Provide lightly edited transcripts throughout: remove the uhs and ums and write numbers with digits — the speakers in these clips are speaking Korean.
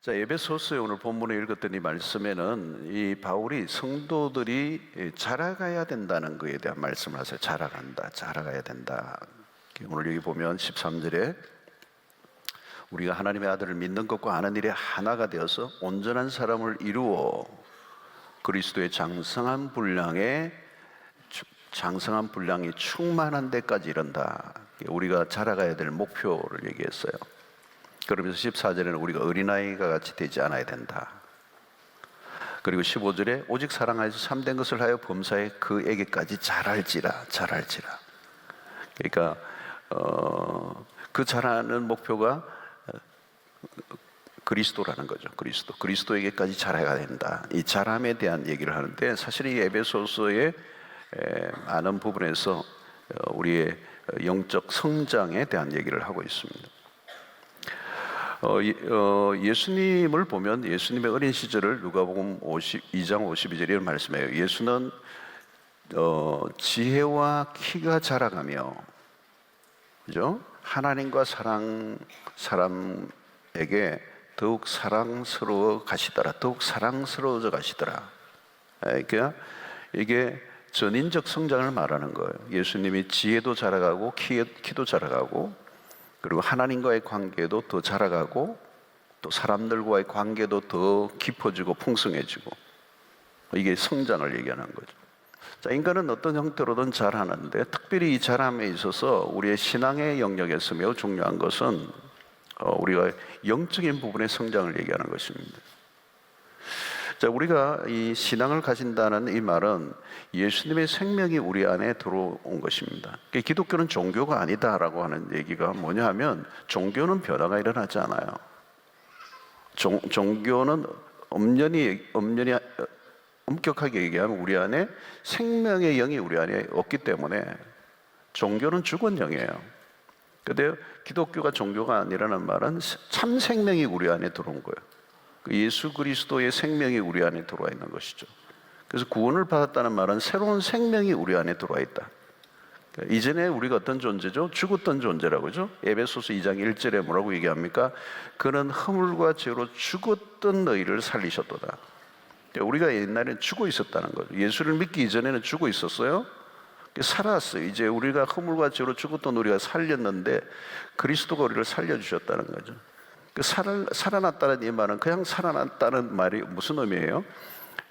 자, 에베소서에 오늘 본문에 읽었던 이 말씀에는 이 바울이 성도들이 자라가야 된다는 것에 대한 말씀을 하세요. 자라간다, 자라가야 된다. 오늘 여기 보면 13절에 우리가 하나님의 아들을 믿는 것과 아는 일에 하나가 되어서 온전한 사람을 이루어 그리스도의 장성한 분량이 충만한 데까지 이른다. 우리가 자라가야 될 목표를 얘기했어요. 그러면서 14절에는 우리가 어린아이가 같이 되지 않아야 된다. 그리고 15절에 오직 사랑하여서 참된 것을 하여 범사에 그에게까지 자랄지라. 그러니까 그 자라는 목표가 그리스도라는 거죠. 그리스도에게까지 자라야 된다. 이 자람에 대한 얘기를 하는데, 사실 이 에베소서의 많은 부분에서 우리의 영적 성장에 대한 얘기를 하고 있습니다. 예수님을 보면 예수님의 어린 시절을 누가복음 2장 52절에 이런 말씀해요. 예수는 지혜와 키가 자라가며, 그죠? 하나님과 사람에게 더욱 사랑스러워져 가시더라. 그러니까 이게 전인적 성장을 말하는 거예요. 예수님이 지혜도 자라가고 키도 자라가고, 그리고 하나님과의 관계도 더 자라가고, 또 사람들과의 관계도 더 깊어지고 풍성해지고, 이게 성장을 얘기하는 거죠. 자, 인간은 어떤 형태로든 자라는데, 특별히 이 자람에 있어서 우리의 신앙의 영역에서 매우 중요한 것은 우리가 영적인 부분의 성장을 얘기하는 것입니다. 자, 우리가 이 신앙을 가진다는 이 말은 예수님의 생명이 우리 안에 들어온 것입니다. 기독교는 종교가 아니다라고 하는 얘기가 뭐냐 하면, 종교는 변화가 일어나지 않아요. 종교는 엄격하게 얘기하면 우리 안에 생명의 영이 우리 안에 없기 때문에 종교는 죽은 영이에요. 그런데 기독교가 종교가 아니라는 말은 참 생명이 우리 안에 들어온 거예요. 예수 그리스도의 생명이 우리 안에 들어와 있는 것이죠. 그래서 구원을 받았다는 말은 새로운 생명이 우리 안에 들어와 있다. 이전에 우리가 어떤 존재죠? 죽었던 존재라고 그러죠? 에베소서 2장 1절에 뭐라고 얘기합니까? 그는 허물과 죄로 죽었던 너희를 살리셨도다. 우리가 옛날에는 죽어 있었다는 거죠. 예수를 믿기 이전에는 죽어 있었어요. 살았어요. 이제 우리가 허물과 죄로 죽었던 우리가 살렸는데 그리스도가 우리를 살려주셨다는 거죠. 살아났다는 이 말은 그냥 살아났다는 말이 무슨 의미예요?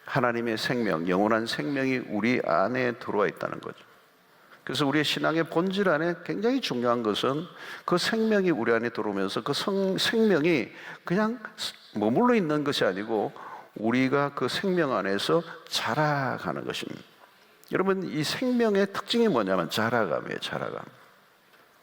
하나님의 생명, 영원한 생명이 우리 안에 들어와 있다는 거죠. 그래서 우리의 신앙의 본질 안에 굉장히 중요한 것은 그 생명이 우리 안에 들어오면서 그 생명이 그냥 머물러 있는 것이 아니고 우리가 그 생명 안에서 자라가는 것입니다. 여러분, 이 생명의 특징이 뭐냐면 자라감이에요.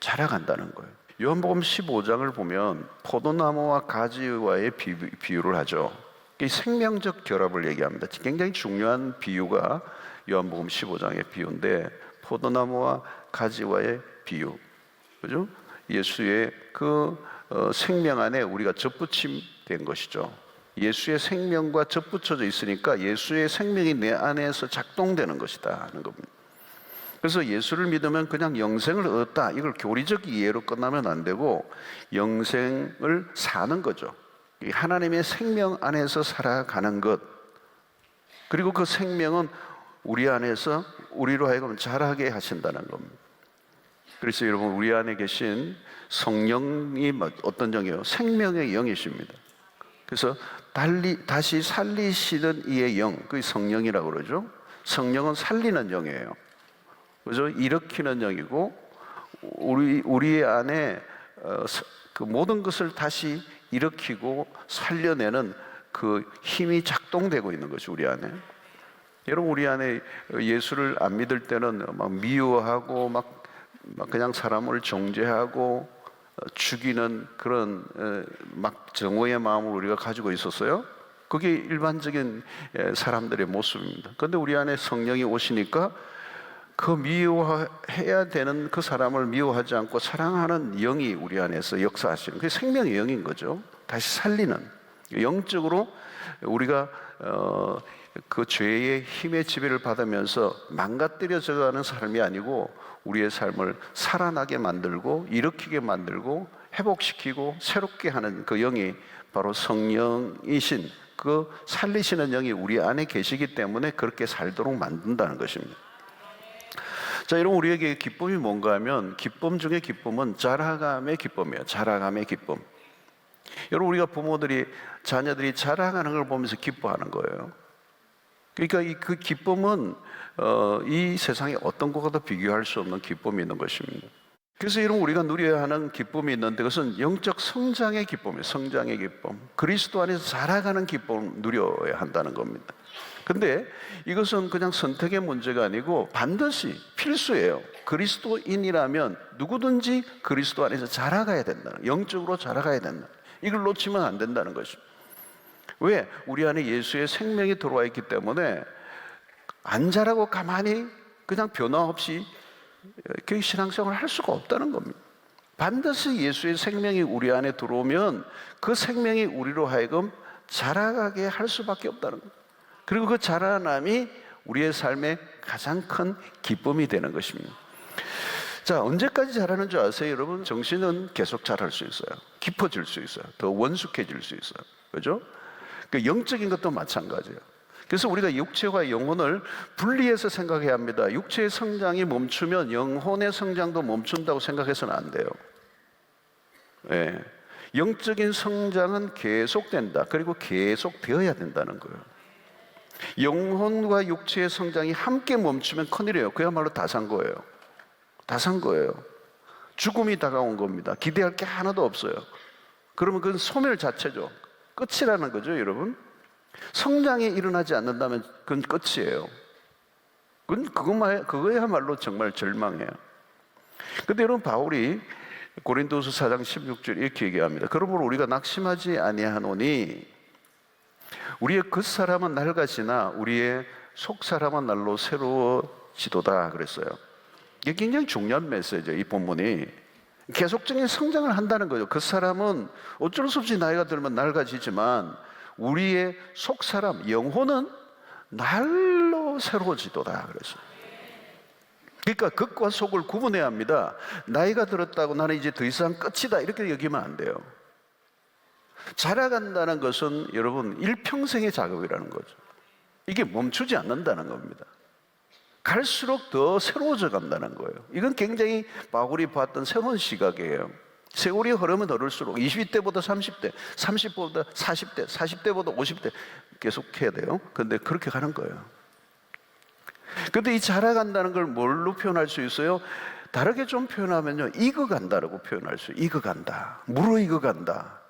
자라간다는 거예요. 요한복음 15장을 보면 포도나무와 가지와의 비유를 하죠. 이 생명적 결합을 얘기합니다. 굉장히 중요한 비유가 요한복음 15장의 비유인데, 포도나무와 가지와의 비유, 그죠? 예수의 그 생명 안에 우리가 접붙임된 것이죠. 예수의 생명과 접붙여져 있으니까 예수의 생명이 내 안에서 작동되는 것이다 하는 겁니다. 그래서 예수를 믿으면 그냥 영생을 얻었다, 이걸 교리적 이해로 끝나면 안 되고 영생을 사는 거죠. 하나님의 생명 안에서 살아가는 것, 그리고 그 생명은 우리 안에서 우리로 하여금 자라게 하신다는 겁니다. 그래서 여러분, 우리 안에 계신 성령이 어떤 영이에요? 생명의 영이십니다. 그래서 다시 살리시는 이의 영, 그게 성령이라고 그러죠. 성령은 살리는 영이에요. 그죠? 일으키는 영이고, 우리 안에 그 모든 것을 다시 일으키고 살려내는 그 힘이 작동되고 있는 것이 우리 안에. 여러분, 우리 안에 예수를 안 믿을 때는 막 미워하고 막 그냥 사람을 정죄하고 죽이는 그런 막 정오의 마음을 우리가 가지고 있었어요. 그게 일반적인 사람들의 모습입니다. 그런데 우리 안에 성령이 오시니까 그 미워해야 되는 그 사람을 미워하지 않고 사랑하는 영이 우리 안에서 역사하시는, 그게 생명의 영인 거죠. 다시 살리는, 영적으로 우리가 그 죄의 힘의 지배를 받으면서 망가뜨려져가는 삶이 아니고 우리의 삶을 살아나게 만들고 일으키게 만들고 회복시키고 새롭게 하는 그 영이 바로 성령이신 그 살리시는 영이 우리 안에 계시기 때문에 그렇게 살도록 만든다는 것입니다. 자, 여러분, 우리에게 기쁨이 뭔가 하면 기쁨 중에 기쁨은 자라감의 기쁨이에요. 자라감의 기쁨. 여러분, 우리가 부모들이 자녀들이 자라가는 걸 보면서 기뻐하는 거예요. 그러니까 그 기쁨은 이 세상에 어떤 것과도 비교할 수 없는 기쁨이 있는 것입니다. 그래서 여러분, 우리가 누려야 하는 기쁨이 있는데 그것은 영적 성장의 기쁨이에요. 성장의 기쁨. 그리스도 안에서 자라가는 기쁨을 누려야 한다는 겁니다. 근데 이것은 그냥 선택의 문제가 아니고 반드시 필수예요. 그리스도인이라면 누구든지 그리스도 안에서 자라가야 된다는, 영적으로 자라가야 된다. 이걸 놓치면 안 된다는 것입니다. 왜? 우리 안에 예수의 생명이 들어와 있기 때문에 안 자라고 가만히 그냥 변화 없이 교회 신앙생활을 할 수가 없다는 겁니다. 반드시 예수의 생명이 우리 안에 들어오면 그 생명이 우리로 하여금 자라가게 할 수밖에 없다는 겁니다. 그리고 그 자라남이 우리의 삶의 가장 큰 기쁨이 되는 것입니다. 자, 언제까지 자라는 줄 아세요, 여러분? 정신은 계속 자랄 수 있어요. 깊어질 수 있어요. 더 원숙해질 수 있어요. 그죠? 그 영적인 것도 마찬가지예요. 그래서 우리가 육체와 영혼을 분리해서 생각해야 합니다. 육체의 성장이 멈추면 영혼의 성장도 멈춘다고 생각해서는 안 돼요. 네. 영적인 성장은 계속된다. 그리고 계속 되어야 된다는 거예요. 영혼과 육체의 성장이 함께 멈추면 큰일이에요. 그야말로 다 산 거예요. 다 산 거예요. 죽음이 다가온 겁니다. 기대할 게 하나도 없어요. 그러면 그건 소멸 자체죠. 끝이라는 거죠, 여러분. 성장이 일어나지 않는다면 그건 끝이에요. 그거야말로 정말 절망해요. 근데 여러분, 바울이 고린도서 4장 16절 이렇게 얘기합니다. 그러므로 우리가 낙심하지 아니하노니 우리의 겉사람은 낡아지나 우리의 속사람은 날로 새로워지도다 그랬어요. 이게 굉장히 중요한 메시지예요. 이 본문이 계속적인 성장을 한다는 거죠. 겉사람은 어쩔 수 없이 나이가 들면 낡아지지만 우리의 속사람, 영혼은 날로 새로워지도다 그랬어요. 그러니까 겉과 속을 구분해야 합니다. 나이가 들었다고 나는 이제 더 이상 끝이다 이렇게 여기면 안 돼요. 자라간다는 것은 여러분 일평생의 작업이라는 거죠. 이게 멈추지 않는다는 겁니다. 갈수록 더 새로워져 간다는 거예요. 이건 굉장히 바울이 봤던 새로운 시각이에요. 세월이 흐르면 흐를수록 20대보다 30대, 30대보다 40대, 40대보다 50대 계속 해야 돼요. 그런데 그렇게 가는 거예요. 그런데 이 자라간다는 걸 뭘로 표현할 수 있어요? 다르게 좀 표현하면요, 익어간다라고 표현할 수 있어요. 익어간다, 무르익어간다.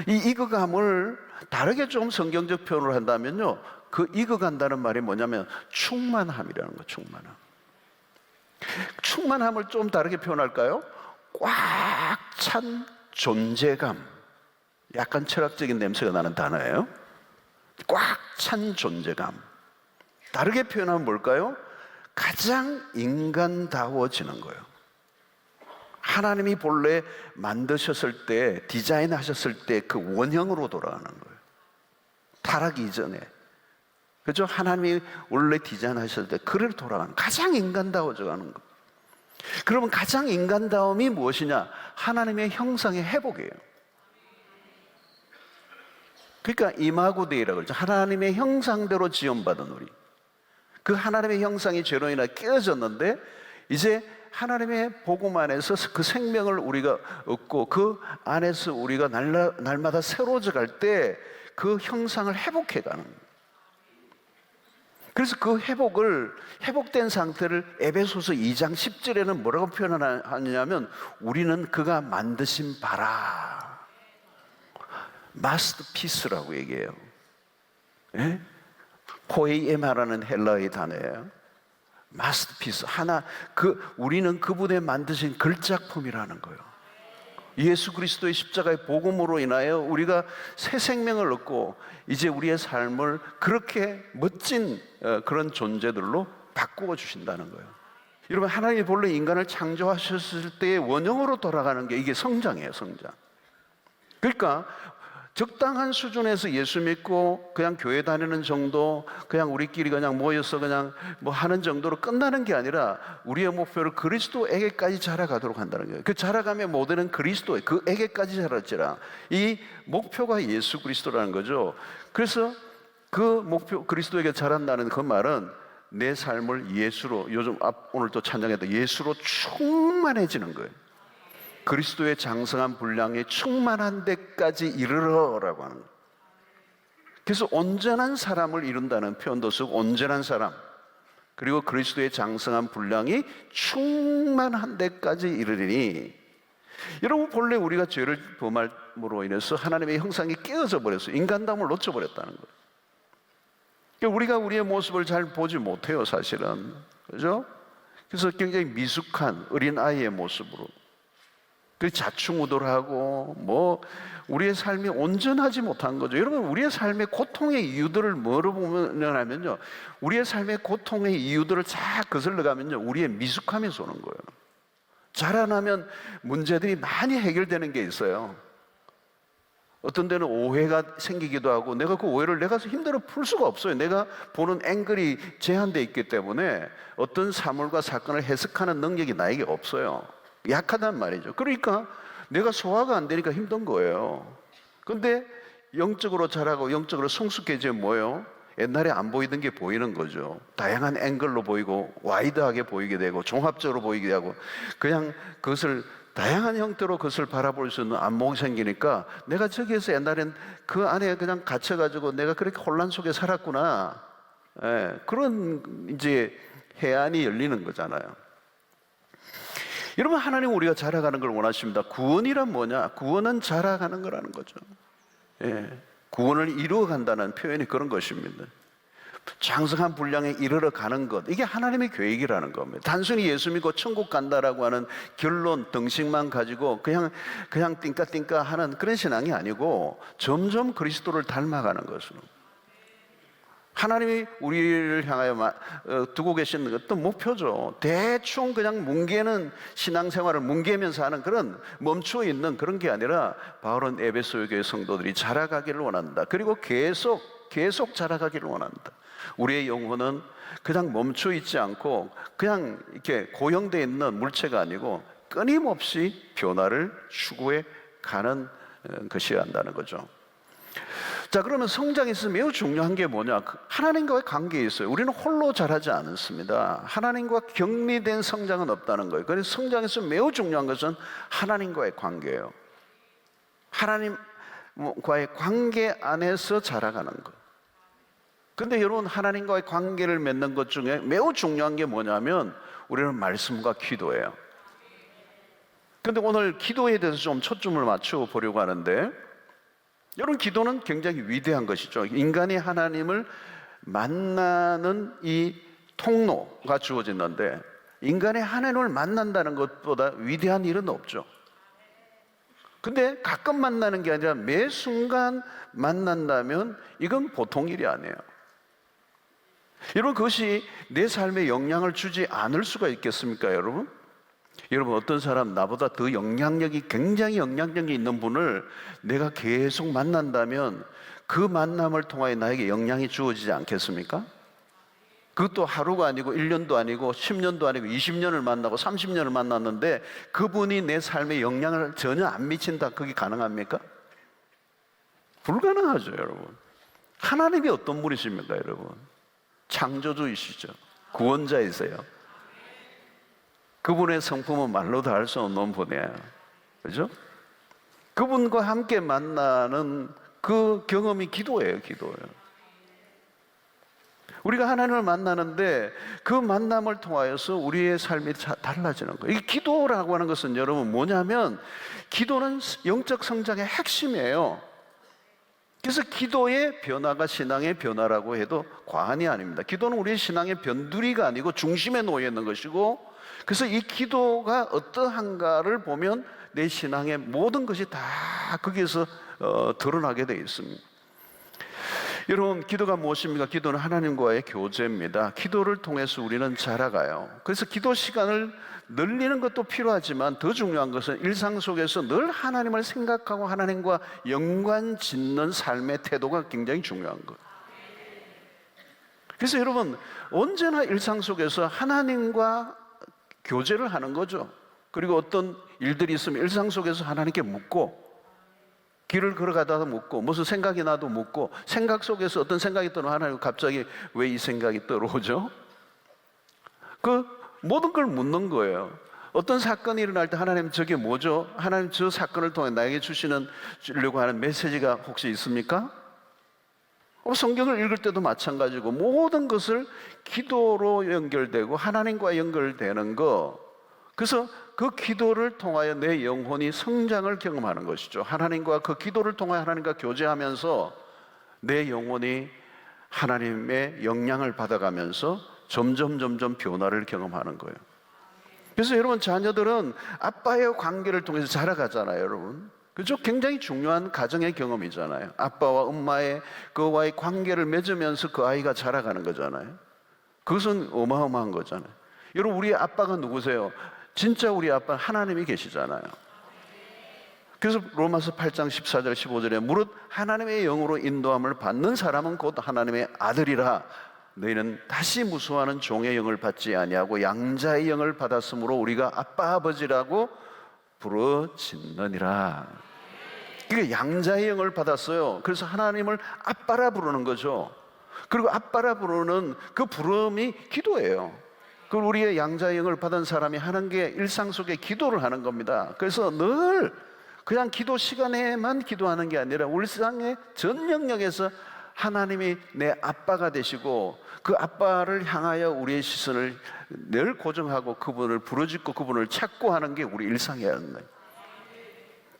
이 익어감을 다르게 좀 성경적 표현을 한다면요, 그 익어간다는 말이 뭐냐면 충만함이라는 거예요. 충만함. 충만함을 좀 다르게 표현할까요? 꽉 찬 존재감. 약간 철학적인 냄새가 나는 단어예요. 꽉 찬 존재감. 다르게 표현하면 뭘까요? 가장 인간다워지는 거예요. 하나님이 본래 만드셨을 때, 디자인하셨을 때 그 원형으로 돌아가는 거예요. 타락 이전에. 그죠? 하나님이 원래 디자인하셨을 때 그를 돌아가는, 가장 인간다워져 가는 거. 그러면 가장 인간다움이 무엇이냐? 하나님의 형상의 회복이에요. 그러니까 이마고데이라고 그러죠. 하나님의 형상대로 지음받은 우리. 그 하나님의 형상이 죄로 인해 깨어졌는데 이제 하나님의 복음 안에서 그 생명을 우리가 얻고 그 안에서 우리가 날마다 새로워져 갈 때 그 형상을 회복해 가는 거예요. 그래서 그 회복된 상태를 에베소서 2장 10절에는 뭐라고 표현하느냐면 우리는 그가 만드신 바라, 마스터피스라고 얘기해요. 예? 포에이에마라는 헬라어의 단어예요. 마스터피스, 우리는 그분의 만드신 걸작품이라는 거예요. 예수 그리스도의 십자가의 복음으로 인하여 우리가 새 생명을 얻고 이제 우리의 삶을 그렇게 멋진 그런 존재들로 바꾸어 주신다는 거예요. 여러분, 하나님이 본래 인간을 창조하셨을 때의 원형으로 돌아가는 게 이게 성장이에요. 성장. 그러니까 적당한 수준에서 예수 믿고 그냥 교회 다니는 정도, 그냥 우리끼리 그냥 모여서 그냥 뭐 하는 정도로 끝나는 게 아니라 우리의 목표를 그리스도에게까지 자라가도록 한다는 거예요. 그 자라가며 모델은 그리스도에, 그에게까지 자랄지라. 이 목표가 예수 그리스도라는 거죠. 그래서 그 목표, 그리스도에게 자란다는 그 말은 내 삶을 예수로, 요즘 오늘 또 찬양했던 예수로 충만해지는 거예요. 그리스도의 장성한 분량에 충만한 데까지 이르러라고 하는 거예요. 그래서 온전한 사람을 이룬다는 표현도 쓰고 온전한 사람, 그리고 그리스도의 장성한 분량이 충만한 데까지 이르리니. 여러분, 본래 우리가 죄를 범함으로 인해서 하나님의 형상이 깨어져 버렸어요. 인간다움을 놓쳐버렸다는 거예요. 그러니까 우리가 우리의 모습을 잘 보지 못해요, 사실은. 그죠? 그래서 굉장히 미숙한 어린아이의 모습으로, 그 자충우돌하고 뭐 우리의 삶이 온전하지 못한 거죠. 여러분, 우리의 삶의 고통의 이유들을 뭐로 보면요, 우리의 삶의 고통의 이유들을 쫙 거슬러 가면요, 우리의 미숙함에서 오는 거예요. 자라나면 문제들이 많이 해결되는 게 있어요. 어떤 데는 오해가 생기기도 하고, 내가 그 오해를 내가 힘들어 풀 수가 없어요. 내가 보는 앵글이 제한되어 있기 때문에 어떤 사물과 사건을 해석하는 능력이 나에게 없어요. 약하단 말이죠. 그러니까 내가 소화가 안 되니까 힘든 거예요. 근데 영적으로 자라고 영적으로 성숙해지면 뭐예요? 옛날에 안 보이던 게 보이는 거죠. 다양한 앵글로 보이고 와이드하게 보이게 되고 종합적으로 보이게 하고, 그냥 그것을 다양한 형태로 그것을 바라볼 수 있는 안목이 생기니까 내가 저기에서 옛날엔 그 안에 그냥 갇혀가지고 내가 그렇게 혼란 속에 살았구나. 그런 이제 해안이 열리는 거잖아요. 여러분, 하나님 우리가 자라가는 걸 원하십니다. 구원이란 뭐냐? 구원은 자라가는 거라는 거죠. 구원을 이루어간다는 표현이 그런 것입니다. 장성한 분량에 이르러 가는 것, 이게 하나님의 계획이라는 겁니다. 단순히 예수 믿고 천국 간다라고 하는 결론, 등식만 가지고 그냥 띵까띵까 하는 그런 신앙이 아니고 점점 그리스도를 닮아가는 것으로, 하나님이 우리를 향하여 두고 계신 어떤 목표죠. 대충 그냥 뭉개는 신앙생활을 뭉개면서 하는 그런 멈추어 있는 그런 게 아니라, 바울은 에베소 교회 성도들이 자라가기를 원한다. 그리고 계속 자라가기를 원한다. 우리의 영혼은 그냥 멈춰 있지 않고 그냥 이렇게 고정되어 있는 물체가 아니고 끊임없이 변화를 추구해 가는 것이어야 한다는 거죠. 자, 그러면 성장에 있어서 매우 중요한 게 뭐냐? 하나님과의 관계에 있어요. 우리는 홀로 자라지 않습니다. 하나님과 격리된 성장은 없다는 거예요. 그래서 성장에서 매우 중요한 것은 하나님과의 관계예요. 하나님과의 관계 안에서 자라가는 것. 근데 여러분, 하나님과의 관계를 맺는 것 중에 매우 중요한 게 뭐냐면 우리는 말씀과 기도예요. 근데 오늘 기도에 대해서 좀 초점을 맞춰 보려고 하는데, 여러분, 기도는 굉장히 위대한 것이죠. 인간이 하나님을 만나는 이 통로가 주어졌는데, 인간이 하나님을 만난다는 것보다 위대한 일은 없죠. 근데 가끔 만나는 게 아니라 매 순간 만난다면 이건 보통 일이 아니에요. 여러분, 그것이 내 삶에 영향을 주지 않을 수가 있겠습니까, 여러분? 여러분, 어떤 사람, 나보다 더 굉장히 영향력이 있는 분을 내가 계속 만난다면 그 만남을 통하여 나에게 영향이 주어지지 않겠습니까? 그것도 하루가 아니고 1년도 아니고 10년도 아니고 20년을 만나고 30년을 만났는데 그분이 내 삶에 영향을 전혀 안 미친다, 그게 가능합니까? 불가능하죠, 여러분. 하나님이 어떤 분이십니까, 여러분? 창조주이시죠. 구원자이세요. 그분의 성품은 말로 다 할 수 없는 분이에요. 그죠? 그분과 함께 만나는 그 경험이 기도예요, 기도예요. 우리가 하나님을 만나는데 그 만남을 통하여서 우리의 삶이 달라지는 거예요. 이 기도라고 하는 것은 여러분 뭐냐면, 기도는 영적 성장의 핵심이에요. 그래서 기도의 변화가 신앙의 변화라고 해도 과언이 아닙니다. 기도는 우리의 신앙의 변두리가 아니고 중심에 놓여 있는 것이고, 그래서 이 기도가 어떠한가를 보면 내 신앙의 모든 것이 다 거기에서 드러나게 되어 있습니다. 여러분, 기도가 무엇입니까? 기도는 하나님과의 교제입니다. 기도를 통해서 우리는 자라가요. 그래서 기도 시간을 늘리는 것도 필요하지만 더 중요한 것은 일상 속에서 늘 하나님을 생각하고 하나님과 연관 짓는 삶의 태도가 굉장히 중요한 거예요. 그래서 여러분, 언제나 일상 속에서 하나님과 교제를 하는 거죠. 그리고 어떤 일들이 있으면 일상 속에서 하나님께 묻고, 길을 걸어가다가 묻고, 무슨 생각이 나도 묻고, 생각 속에서 어떤 생각이 떠나 하나님 갑자기 왜 이 생각이 떠오르죠? 그 모든 걸 묻는 거예요. 어떤 사건이 일어날 때 하나님 저게 뭐죠? 하나님 저 사건을 통해 나에게 주려고 하는 메시지가 혹시 있습니까? 성경을 읽을 때도 마찬가지고 모든 것을 기도로 연결되고 하나님과 연결되는 거, 그래서 그 기도를 통하여 내 영혼이 성장을 경험하는 것이죠. 하나님과 그 기도를 통하여 하나님과 교제하면서 내 영혼이 하나님의 영향을 받아가면서 점점 변화를 경험하는 거예요. 그래서 여러분, 자녀들은 아빠의 관계를 통해서 자라가잖아요, 여러분. 그죠? 굉장히 중요한 가정의 경험이잖아요. 아빠와 엄마의 그와의 관계를 맺으면서 그 아이가 자라가는 거잖아요. 그것은 어마어마한 거잖아요. 여러분, 우리 아빠가 누구세요? 진짜 우리 아빠는 하나님이 계시잖아요. 그래서 로마서 8장 14절 15절에 무릇 하나님의 영으로 인도함을 받는 사람은 곧 하나님의 아들이라. 너희는 다시 무수하는 종의 영을 받지 아니하고 양자의 영을 받았으므로 우리가 아빠 아버지라고 부르짖느니라. 이게 양자의 영을 받았어요. 그래서 하나님을 아빠라 부르는 거죠. 그리고 아빠라 부르는 그 부름이 기도예요. 그 우리의 양자의 영을 받은 사람이 하는 게 일상 속에 기도를 하는 겁니다. 그래서 늘 그냥 기도 시간에만 기도하는 게 아니라 일상의 전 영역에서 하나님이 내 아빠가 되시고 그 아빠를 향하여 우리의 시선을 늘 고정하고 그분을 부르짖고 그분을 찾고 하는 게 우리 일상이야.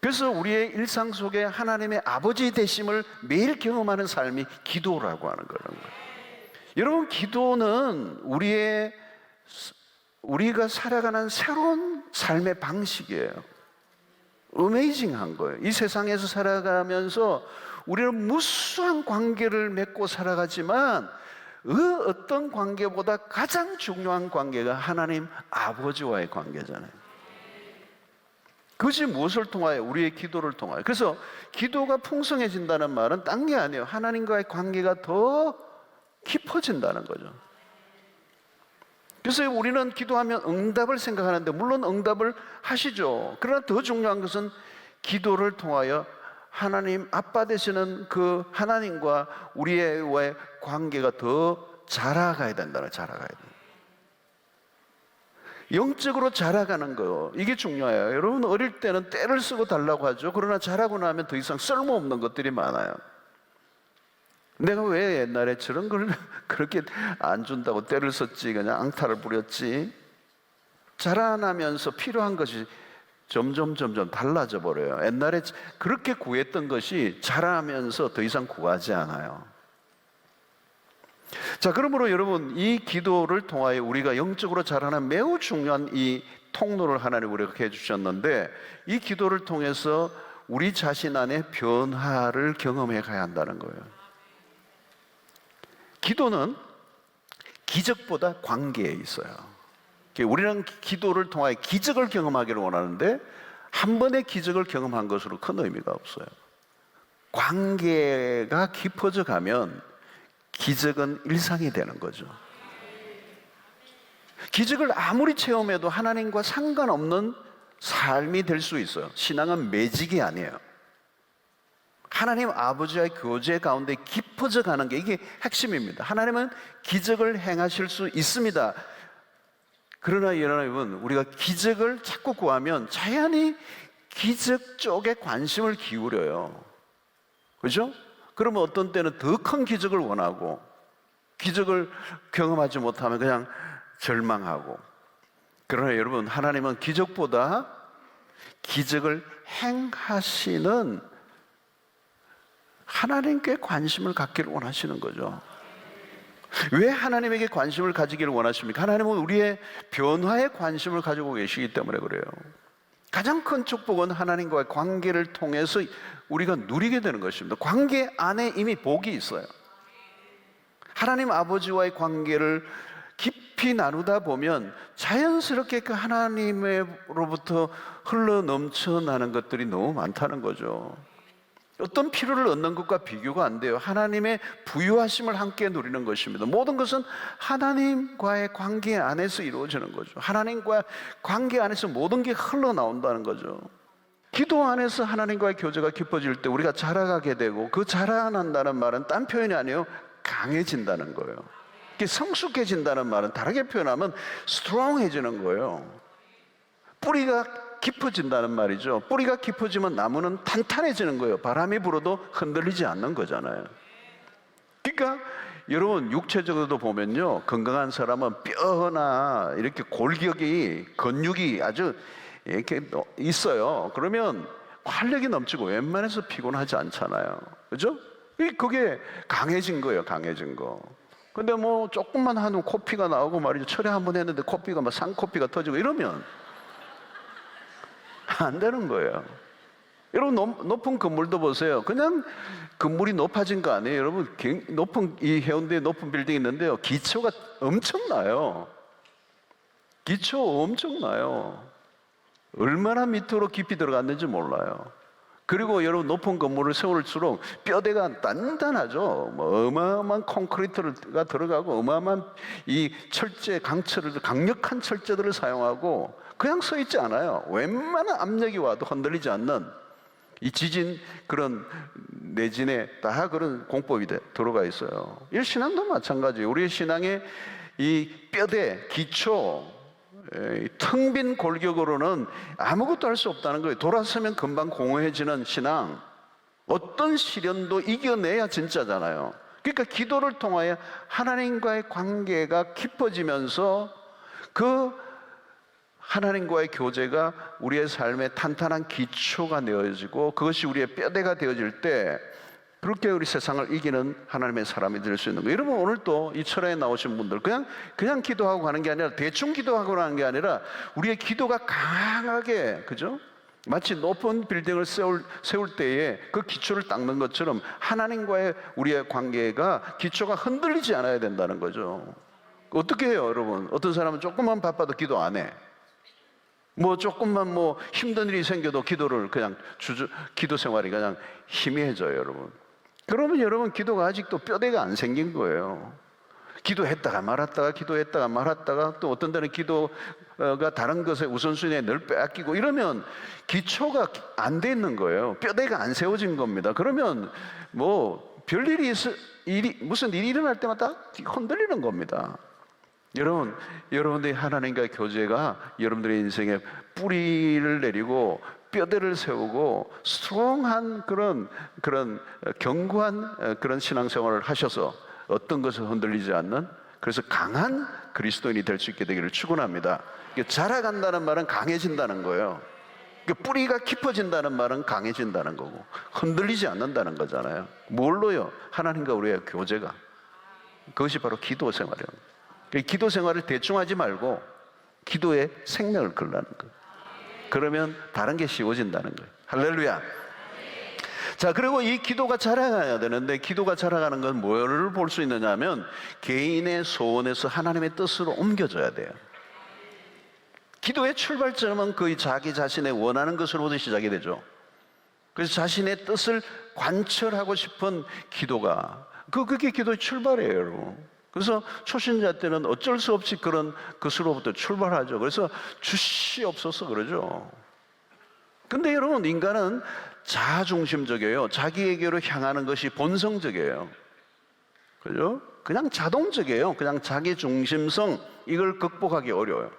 그래서 우리의 일상 속에 하나님의 아버지 되심을 매일 경험하는 삶이 기도라고 하는 거예요. 여러분, 기도는 우리가 살아가는 새로운 삶의 방식이에요. 어메이징한 거예요. 이 세상에서 살아가면서 우리는 무수한 관계를 맺고 살아가지만 그 어떤 관계보다 가장 중요한 관계가 하나님 아버지와의 관계잖아요. 그것이 무엇을 통하여? 우리의 기도를 통하여. 그래서 기도가 풍성해진다는 말은 딴 게 아니에요. 하나님과의 관계가 더 깊어진다는 거죠. 그래서 우리는 기도하면 응답을 생각하는데 물론 응답을 하시죠. 그러나 더 중요한 것은 기도를 통하여 하나님 아빠 되시는 그 하나님과 우리의 관계가 더 자라가야 된다는, 자라가야 돼요. 영적으로 자라가는 거, 이게 중요해요. 여러분, 어릴 때는 떼를 쓰고 달라고 하죠. 그러나 자라고 나면 더 이상 쓸모없는 것들이 많아요. 내가 왜 옛날에 저런 걸 그렇게 안 준다고 떼를 썼지, 그냥 앙탈을 부렸지. 자라나면서 필요한 것이 점점 달라져 버려요. 옛날에 그렇게 구했던 것이 자라면서 더 이상 구하지 않아요. 자, 그러므로 여러분, 이 기도를 통하여 우리가 영적으로 자라는 매우 중요한 이 통로를 하나님 우리가 해주셨는데, 이 기도를 통해서 우리 자신 안에 변화를 경험해 가야 한다는 거예요. 기도는 기적보다 관계에 있어요. 우리는 기도를 통하여 기적을 경험하기를 원하는데 한 번의 기적을 경험한 것으로 큰 의미가 없어요. 관계가 깊어져 가면 기적은 일상이 되는 거죠. 기적을 아무리 체험해도 하나님과 상관없는 삶이 될 수 있어요. 신앙은 매직이 아니에요. 하나님 아버지와의 교제 가운데 깊어져 가는 게 이게 핵심입니다. 하나님은 기적을 행하실 수 있습니다. 그러나 여러분, 우리가 기적을 자꾸 구하면 자연히 기적 쪽에 관심을 기울여요. 그렇죠? 그러면 어떤 때는 더 큰 기적을 원하고, 기적을 경험하지 못하면 그냥 절망하고. 그러나 여러분, 하나님은 기적보다 기적을 행하시는 하나님께 관심을 갖기를 원하시는 거죠. 왜 하나님에게 관심을 가지기를 원하십니까? 하나님은 우리의 변화에 관심을 가지고 계시기 때문에 그래요. 가장 큰 축복은 하나님과의 관계를 통해서 우리가 누리게 되는 것입니다. 관계 안에 이미 복이 있어요. 하나님 아버지와의 관계를 깊이 나누다 보면 자연스럽게 그 하나님으로부터 흘러 넘쳐나는 것들이 너무 많다는 거죠. 어떤 필요를 얻는 것과 비교가 안 돼요. 하나님의 부유하심을 함께 누리는 것입니다. 모든 것은 하나님과의 관계 안에서 이루어지는 거죠. 하나님과의 관계 안에서 모든 게 흘러나온다는 거죠. 기도 안에서 하나님과의 교제가 깊어질 때 우리가 자라가게 되고, 그 자라난다는 말은 딴 표현이 아니에요. 강해진다는 거예요. 성숙해진다는 말은 다르게 표현하면 스트롱해지는 거예요. 뿌리가 깊어진다는 말이죠. 뿌리가 깊어지면 나무는 탄탄해지는 거예요. 바람이 불어도 흔들리지 않는 거잖아요. 그러니까 여러분, 육체적으로도 보면요, 건강한 사람은 뼈나 이렇게 골격이, 근육이 아주 이렇게 있어요. 그러면 활력이 넘치고 웬만해서 피곤하지 않잖아요. 그죠? 그게 강해진 거예요. 강해진 거. 근데 뭐 조금만 하면 코피가 나오고 말이죠. 철회 한번 했는데 코피가 막 쌍코피가 터지고 이러면 안 되는 거예요. 여러분, 높은 건물도 보세요. 그냥 건물이 높아진 거 아니에요. 여러분, 높은, 이 해운대에 높은 빌딩이 있는데요, 기초가 엄청나요. 기초 엄청나요. 얼마나 밑으로 깊이 들어갔는지 몰라요. 그리고 여러분, 높은 건물을 세울수록 뼈대가 단단하죠. 뭐 어마어마한 콘크리트가 들어가고 어마어마한 이 철제 강력한 철제들을 사용하고 그냥 서 있지 않아요. 웬만한 압력이 와도 흔들리지 않는, 이 지진 그런 내진에 다 그런 공법이 들어가 있어요. 이 신앙도 마찬가지예요. 우리의 신앙의 이 뼈대, 기초, 텅 빈 골격으로는 아무것도 할 수 없다는 거예요. 돌아서면 금방 공허해지는 신앙, 어떤 시련도 이겨내야 진짜잖아요. 그러니까 기도를 통하여 하나님과의 관계가 깊어지면서 그 하나님과의 교제가 우리의 삶의 탄탄한 기초가 되어지고, 그것이 우리의 뼈대가 되어질 때 그렇게 우리 세상을 이기는 하나님의 사람이 될 수 있는 거예요. 여러분, 오늘 또 이 철회에 나오신 분들 그냥 기도하고 가는 게 아니라, 대충 기도하고 가는 게 아니라, 우리의 기도가 강하게, 그죠? 마치 높은 빌딩을 세울 때에 그 기초를 닦는 것처럼 하나님과의 우리의 관계가, 기초가 흔들리지 않아야 된다는 거죠. 어떻게 해요, 여러분? 어떤 사람은 조금만 바빠도 기도 안 해. 뭐 조금만 뭐 힘든 일이 생겨도 기도를 그냥 기도 생활이 그냥 희미해져요, 여러분. 그러면 여러분, 기도가 아직도 뼈대가 안 생긴 거예요. 기도했다가 말았다가, 기도했다가 말았다가, 또 어떤 때는 기도가 다른 것에 우선순위에 늘 빼앗기고 이러면 기초가 안 돼 있는 거예요. 뼈대가 안 세워진 겁니다. 그러면 뭐 별일이 무슨 일이 일어날 때마다 흔들리는 겁니다. 여러분들이 하나님과의 교제가 여러분들의 인생에 뿌리를 내리고 뼈대를 세우고 스트롱한 그런 견고한 그런 신앙생활을 하셔서 어떤 것을 흔들리지 않는, 그래서 강한 그리스도인이 될 수 있게 되기를 축원합니다. 자라간다는 말은 강해진다는 거예요. 뿌리가 깊어진다는 말은 강해진다는 거고, 흔들리지 않는다는 거잖아요. 뭘로요? 하나님과 우리의 교제가. 그것이 바로 기도 생활이에요. 기도 생활을 대충 하지 말고 기도에 생명을 걸라는 거예요. 그러면 다른 게 쉬워진다는 거예요. 할렐루야. 자, 그리고 이 기도가 자라가야 되는데, 기도가 자라가는 건 뭐를 볼 수 있느냐 하면, 개인의 소원에서 하나님의 뜻으로 옮겨져야 돼요. 기도의 출발점은 거의 자기 자신의 원하는 것으로부터 시작이 되죠. 그래서 자신의 뜻을 관철하고 싶은 기도가, 그게 기도의 출발이에요, 여러분. 그래서 초신자 때는 어쩔 수 없이 그런 것으로부터 출발하죠. 그래서 주시옵소서 그러죠. 근데 여러분, 인간은 자아중심적이에요. 자기에게로 향하는 것이 본성적이에요. 그죠? 그냥 자동적이에요. 그냥 자기중심성, 이걸 극복하기 어려워요.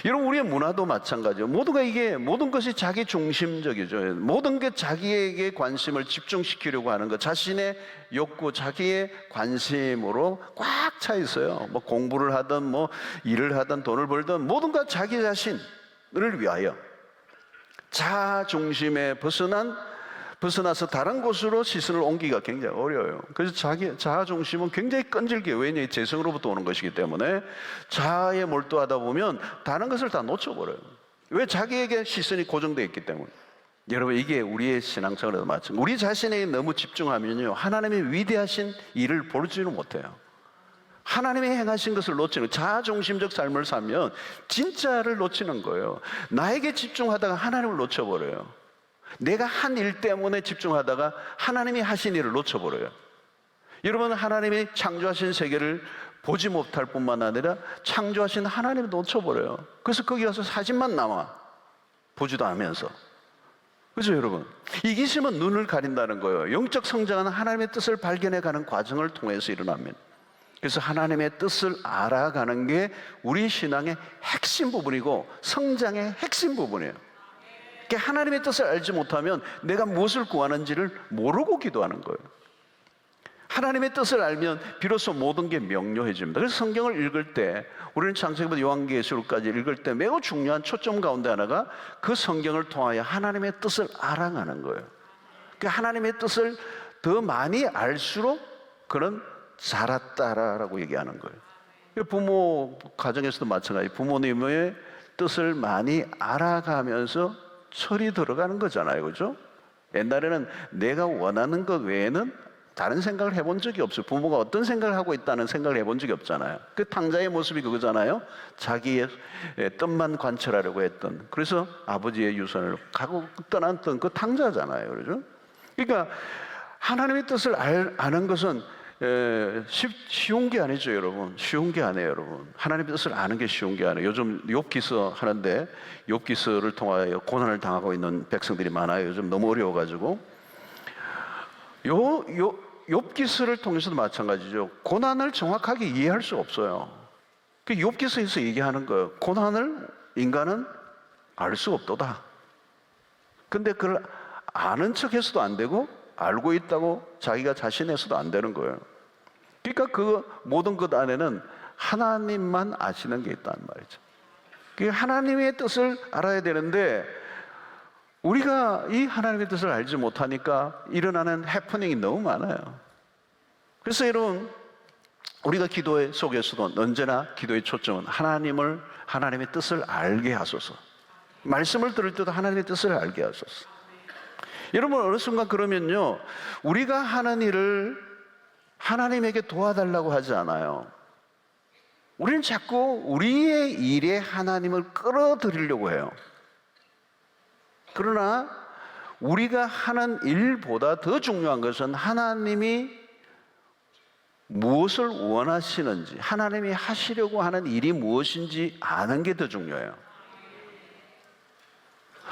여러분, 우리의 문화도 마찬가지예요. 모든 것이 자기중심적이죠. 모든 게 자기에게 관심을 집중시키려고 하는 것, 자신의 욕구, 자기의 관심으로 꽉 차 있어요. 뭐 공부를 하든 뭐 일을 하든 돈을 벌든 모든 것 자기 자신을 위하여, 자아중심에 벗어나서 다른 곳으로 시선을 옮기기가 굉장히 어려워요. 그래서 자아중심은 굉장히 끈질겨요. 왜냐? 재성으로부터 오는 것이기 때문에 자아에 몰두하다 보면 다른 것을 다 놓쳐버려요. 왜? 자기에게 시선이 고정되어 있기 때문에. 여러분, 이게 우리의 신앙생활에도 마찬가지입니다. 우리 자신에게 너무 집중하면요, 하나님의 위대하신 일을 보지는 못해요. 하나님이 행하신 것을 놓치는, 자아중심적 삶을 살면 진짜를 놓치는 거예요. 나에게 집중하다가 하나님을 놓쳐버려요. 내가 한 일 때문에 집중하다가 하나님이 하신 일을 놓쳐버려요. 여러분, 하나님이 창조하신 세계를 보지 못할 뿐만 아니라 창조하신 하나님을 놓쳐버려요. 그래서 거기 가서 사진만 남아, 보지도 않으면서. 그죠, 여러분? 이기심은 눈을 가린다는 거예요. 영적 성장은 하나님의 뜻을 발견해가는 과정을 통해서 일어납니다. 그래서 하나님의 뜻을 알아가는 게 우리 신앙의 핵심 부분이고 성장의 핵심 부분이에요. 그러니까 하나님의 뜻을 알지 못하면 내가 무엇을 구하는지를 모르고 기도하는 거예요. 하나님의 뜻을 알면 비로소 모든 게 명료해집니다. 그래서 성경을 읽을 때, 우리는 창세기부터 요한계시록까지 읽을 때 매우 중요한 초점 가운데 하나가 그 성경을 통하여 하나님의 뜻을 알아가는 거예요. 그 하나님의 뜻을 더 많이 알수록 그런 자랐다라고 얘기하는 거예요. 부모 가정에서도 마찬가지, 부모님의 뜻을 많이 알아가면서 철이 들어가는 거잖아요, 그죠? 옛날에는 내가 원하는 것 외에는 다른 생각을 해본 적이 없어요. 부모가 어떤 생각을 하고 있다는 생각을 해본 적이 없잖아요. 그 탕자의 모습이 그거잖아요. 자기의 뜻만 관철하려고 했던, 그래서 아버지의 유산을 가고 떠났던 그 탕자잖아요, 그렇죠? 그러니까 하나님의 뜻을 아는 것은 쉬운 게 아니죠, 여러분. 쉬운 게 아니에요, 여러분. 하나님의 뜻을 아는 게 쉬운 게 아니에요. 요즘 욥기서 하는데 욥기서를 통하여 고난을 당하고 있는 백성들이 많아요. 요즘 너무 어려워가지고. 욥기서를 통해서도 마찬가지죠. 고난을 정확하게 이해할 수 없어요. 그 욥기서에서 얘기하는 거예요. 고난을 인간은 알 수 없도다. 근데 그걸 아는 척해서도 안 되고 알고 있다고 자기가 자신해서도 안 되는 거예요. 그러니까 그 모든 것 안에는 하나님만 아시는 게 있단 말이죠. 그 하나님의 뜻을 알아야 되는데 우리가 이 하나님의 뜻을 알지 못하니까 일어나는 해프닝이 너무 많아요. 그래서 여러분, 우리가 기도 속에서도 언제나 기도의 초점은 하나님의 뜻을 알게 하소서. 말씀을 들을 때도 하나님의 뜻을 알게 하소서. 여러분, 어느 순간 그러면요, 우리가 하는 일을 하나님에게 도와달라고 하지 않아요. 우리는 자꾸 우리의 일에 하나님을 끌어들이려고 해요. 그러나 우리가 하는 일보다 더 중요한 것은 하나님이 무엇을 원하시는지, 하나님이 하시려고 하는 일이 무엇인지 아는 게 더 중요해요.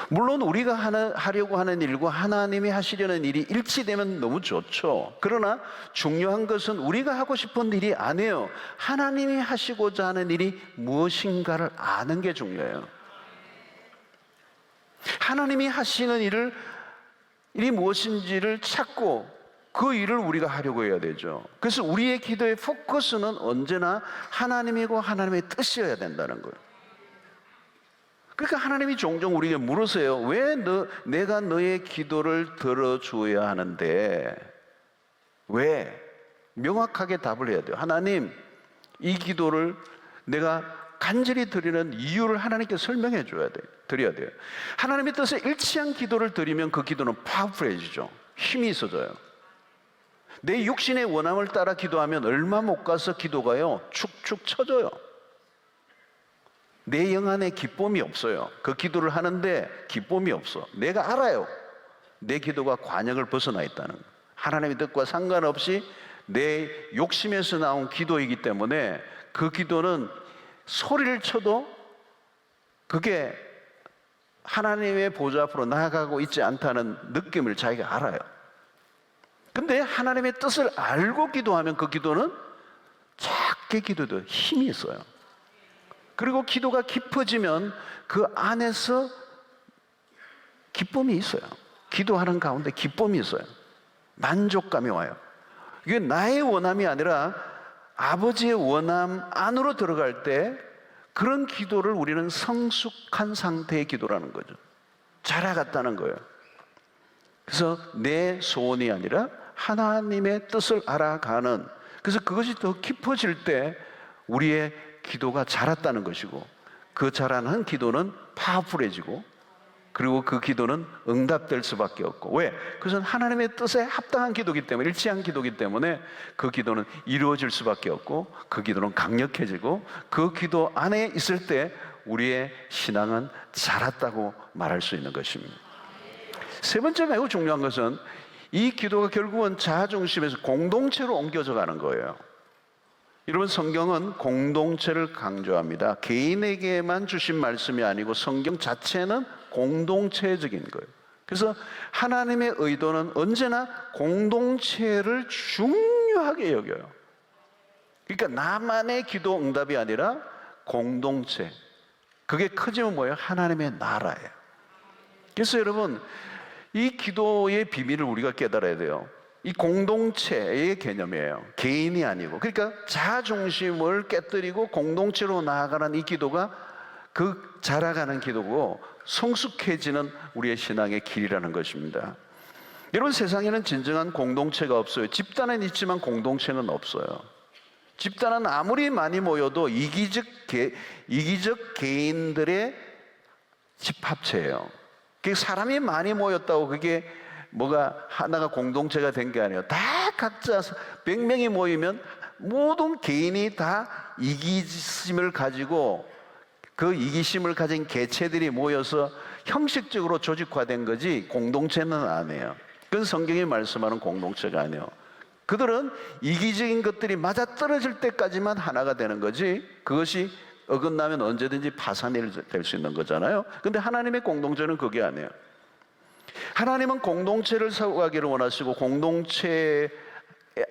물론 우리가 하려고 하는 일과 하나님이 하시려는 일이 일치되면 너무 좋죠. 그러나 중요한 것은 우리가 하고 싶은 일이 아니에요. 하나님이 하시고자 하는 일이 무엇인가를 아는 게 중요해요. 하나님이 하시는 일이 무엇인지를 찾고 그 일을 우리가 하려고 해야 되죠. 그래서 우리의 기도의 포커스는 언제나 하나님이고 하나님의 뜻이어야 된다는 거예요. 그러니까 하나님이 종종 우리에게 물으세요. 왜 내가 너의 기도를 들어줘야 하는데? 왜? 명확하게 답을 해야 돼요. 하나님, 이 기도를 내가 간절히 드리는 이유를 하나님께 설명해 드려야 돼요. 하나님의 뜻에 일치한 기도를 드리면 그 기도는 파워풀해지죠. 힘이 있어져요. 내 육신의 원함을 따라 기도하면 얼마 못 가서 기도가요, 축축 처져요. 내 영 안에 기쁨이 없어요. 그 기도를 하는데 기쁨이 없어. 내가 알아요. 내 기도가 관역을 벗어나 있다는 거예요. 하나님의 뜻과 상관없이 내 욕심에서 나온 기도이기 때문에 그 기도는 소리를 쳐도 그게 하나님의 보좌 앞으로 나아가고 있지 않다는 느낌을 자기가 알아요. 근데 하나님의 뜻을 알고 기도하면 그 기도는 작게 기도도 힘이 있어요. 그리고 기도가 깊어지면 그 안에서 기쁨이 있어요. 기도하는 가운데 기쁨이 있어요. 만족감이 와요. 이게 나의 원함이 아니라 아버지의 원함 안으로 들어갈 때 그런 기도를 우리는 성숙한 상태의 기도라는 거죠. 자라갔다는 거예요. 그래서 내 소원이 아니라 하나님의 뜻을 알아가는, 그래서 그것이 더 깊어질 때 우리의 기도가 자랐다는 것이고, 그 자라는 기도는 파워풀해지고, 그리고 그 기도는 응답될 수밖에 없고. 왜? 그것은 하나님의 뜻에 합당한 기도이기 때문에, 일치한 기도이기 때문에 그 기도는 이루어질 수밖에 없고, 그 기도는 강력해지고, 그 기도 안에 있을 때 우리의 신앙은 자랐다고 말할 수 있는 것입니다. 세 번째 매우 중요한 것은 이 기도가 결국은 자아중심에서 공동체로 옮겨져 가는 거예요. 여러분, 성경은 공동체를 강조합니다. 개인에게만 주신 말씀이 아니고 성경 자체는 공동체적인 거예요. 그래서 하나님의 의도는 언제나 공동체를 중요하게 여겨요. 그러니까 나만의 기도 응답이 아니라 공동체. 그게 커지면 뭐예요? 하나님의 나라예요. 그래서 여러분, 이 기도의 비밀을 우리가 깨달아야 돼요. 이 공동체의 개념이에요. 개인이 아니고. 그러니까 자아중심을 깨뜨리고 공동체로 나아가는 이 기도가 그 자라가는 기도고 성숙해지는 우리의 신앙의 길이라는 것입니다. 여러분, 세상에는 진정한 공동체가 없어요. 집단은 있지만 공동체는 없어요. 집단은 아무리 많이 모여도 이기적 개인들의 집합체예요. 사람이 많이 모였다고 그게 뭐가 하나가 공동체가 된 게 아니에요. 다 각자 100명이 모이면 모든 개인이 다 이기심을 가지고, 그 이기심을 가진 개체들이 모여서 형식적으로 조직화된 거지 공동체는 아니에요. 그건 성경이 말씀하는 공동체가 아니에요. 그들은 이기적인 것들이 맞아떨어질 때까지만 하나가 되는 거지, 그것이 어긋나면 언제든지 파산이 될 수 있는 거잖아요. 근데 하나님의 공동체는 그게 아니에요. 하나님은 공동체를 세워가기를 원하시고, 공동체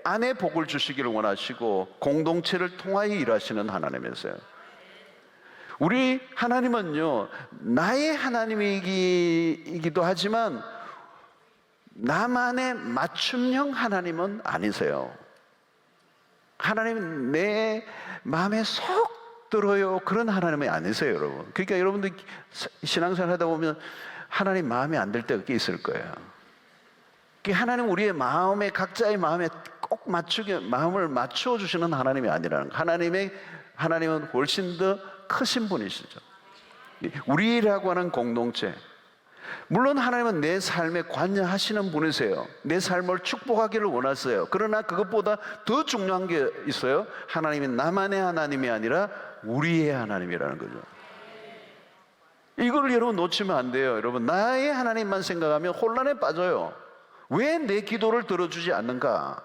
안에 복을 주시기를 원하시고, 공동체를 통하여 일하시는 하나님이세요. 우리 하나님은요, 나의 하나님이기도 하지만 나만의 맞춤형 하나님은 아니세요. 하나님은 내 마음에 속 들어요, 그런 하나님이 아니세요, 여러분. 그러니까 여러분들 신앙생활 하다 보면 하나님 마음에 안 들 때가 꽤 있을 거예요. 하나님 우리의 마음에, 각자의 마음에 꼭 마음을 맞추어 주시는 하나님이 아니라는 거. 하나님은 훨씬 더 크신 분이시죠. 우리라고 하는 공동체, 물론 하나님은 내 삶에 관여하시는 분이세요. 내 삶을 축복하기를 원하세요. 그러나 그것보다 더 중요한 게 있어요. 하나님은 나만의 하나님이 아니라 우리의 하나님이라는 거죠. 이걸 여러분 놓치면 안 돼요. 여러분, 나의 하나님만 생각하면 혼란에 빠져요. 왜 내 기도를 들어주지 않는가?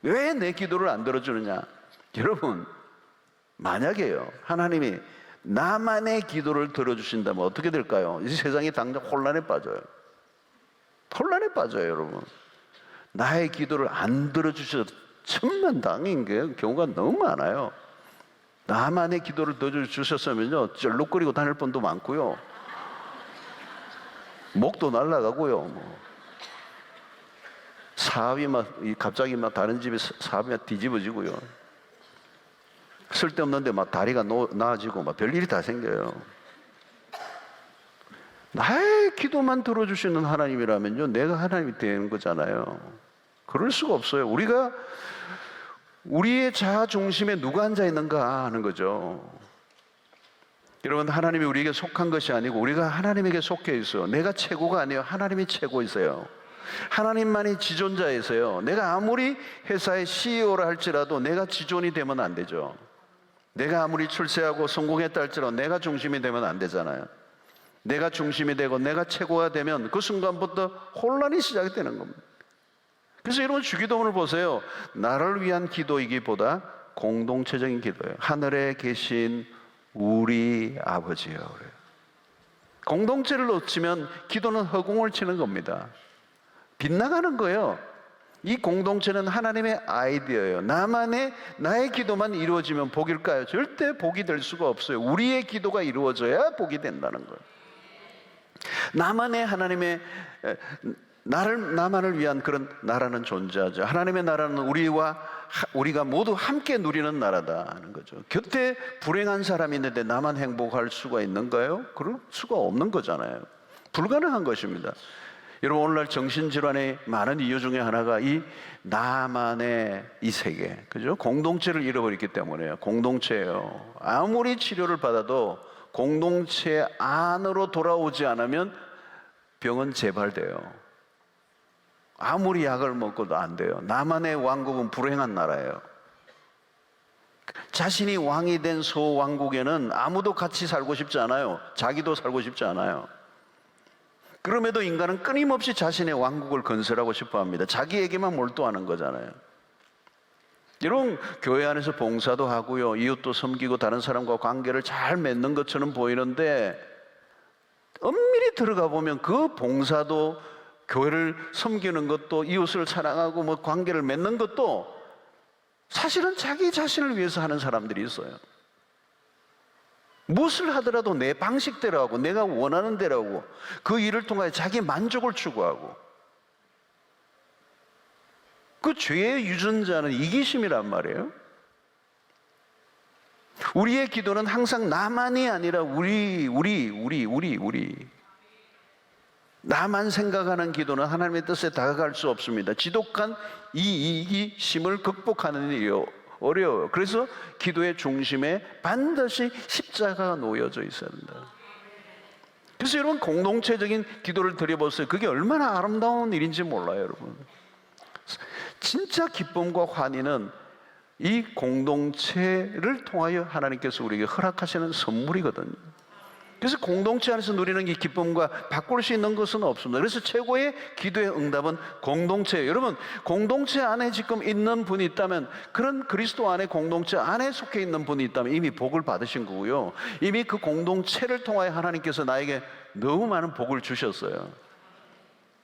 왜 내 기도를 안 들어주느냐? 여러분, 만약에요, 하나님이 나만의 기도를 들어주신다면 어떻게 될까요? 이 세상이 당장 혼란에 빠져요. 혼란에 빠져요, 여러분. 나의 기도를 안 들어주셔서 천만다행인 경우가 너무 많아요. 나만의 기도를 들어주셨으면요, 쩔룩거리고 다닐 뻔도 많고요, 목도 날아가고요, 사업이 갑자기 다른 집에 사업이 뒤집어지고요, 쓸데없는데 다리가 나아지고 별일이 다 생겨요. 나의 기도만 들어주시는 하나님이라면요, 내가 하나님이 되는 거잖아요. 그럴 수가 없어요. 우리의 자아 중심에 누가 앉아 있는가 하는 거죠. 여러분, 하나님이 우리에게 속한 것이 아니고 우리가 하나님에게 속해 있어요. 내가 최고가 아니에요. 하나님이 최고이세요. 하나님만이 지존자이세요. 내가 아무리 회사의 CEO라 할지라도 내가 지존이 되면 안 되죠. 내가 아무리 출세하고 성공했다 할지라도 내가 중심이 되면 안 되잖아요. 내가 중심이 되고 내가 최고가 되면 그 순간부터 혼란이 시작이 되는 겁니다. 그래서 여러분, 주기도문을 보세요. 나를 위한 기도이기보다 공동체적인 기도예요. 하늘에 계신 우리 아버지요. 그래요. 공동체를 놓치면 기도는 허공을 치는 겁니다. 빗나가는 거예요. 이 공동체는 하나님의 아이디어예요. 나의 기도만 이루어지면 복일까요? 절대 복이 될 수가 없어요. 우리의 기도가 이루어져야 복이 된다는 거예요. 나만을 위한 그런 나라는 존재하죠. 하나님의 나라는 우리가 모두 함께 누리는 나라다 하는 거죠. 곁에 불행한 사람이 있는데 나만 행복할 수가 있는가요? 그럴 수가 없는 거잖아요. 불가능한 것입니다. 여러분, 오늘날 정신질환의 많은 이유 중에 하나가 이 나만의 이 세계, 그죠? 공동체를 잃어버렸기 때문에요. 공동체예요. 아무리 치료를 받아도 공동체 안으로 돌아오지 않으면 병은 재발돼요. 아무리 약을 먹어도 안 돼요. 나만의 왕국은 불행한 나라예요. 자신이 왕이 된 소왕국에는 아무도 같이 살고 싶지 않아요. 자기도 살고 싶지 않아요. 그럼에도 인간은 끊임없이 자신의 왕국을 건설하고 싶어 합니다. 자기에게만 몰두하는 거잖아요. 여러분, 교회 안에서 봉사도 하고요, 이웃도 섬기고 다른 사람과 관계를 잘 맺는 것처럼 보이는데 엄밀히 들어가 보면 그 봉사도, 교회를 섬기는 것도, 이웃을 사랑하고 뭐 관계를 맺는 것도 사실은 자기 자신을 위해서 하는 사람들이 있어요. 무엇을 하더라도 내 방식대로 하고 내가 원하는 대로 하고 그 일을 통해 자기 만족을 추구하고, 그 죄의 유전자는 이기심이란 말이에요. 우리의 기도는 항상 나만이 아니라 우리. 나만 생각하는 기도는 하나님의 뜻에 다가갈 수 없습니다. 지독한 이 이기심을 극복하는 일이 어려워요. 그래서 기도의 중심에 반드시 십자가가 놓여져 있어야 된다. 그래서 여러분, 공동체적인 기도를 드려보세요. 그게 얼마나 아름다운 일인지 몰라요, 여러분. 진짜 기쁨과 환희는 이 공동체를 통하여 하나님께서 우리에게 허락하시는 선물이거든요. 그래서 공동체 안에서 누리는 이 기쁨과 바꿀 수 있는 것은 없습니다. 그래서 최고의 기도의 응답은 공동체예요. 여러분, 공동체 안에 지금 있는 분이 있다면, 그런 그리스도 안에 공동체 안에 속해 있는 분이 있다면 이미 복을 받으신 거고요, 이미 그 공동체를 통하여 하나님께서 나에게 너무 많은 복을 주셨어요.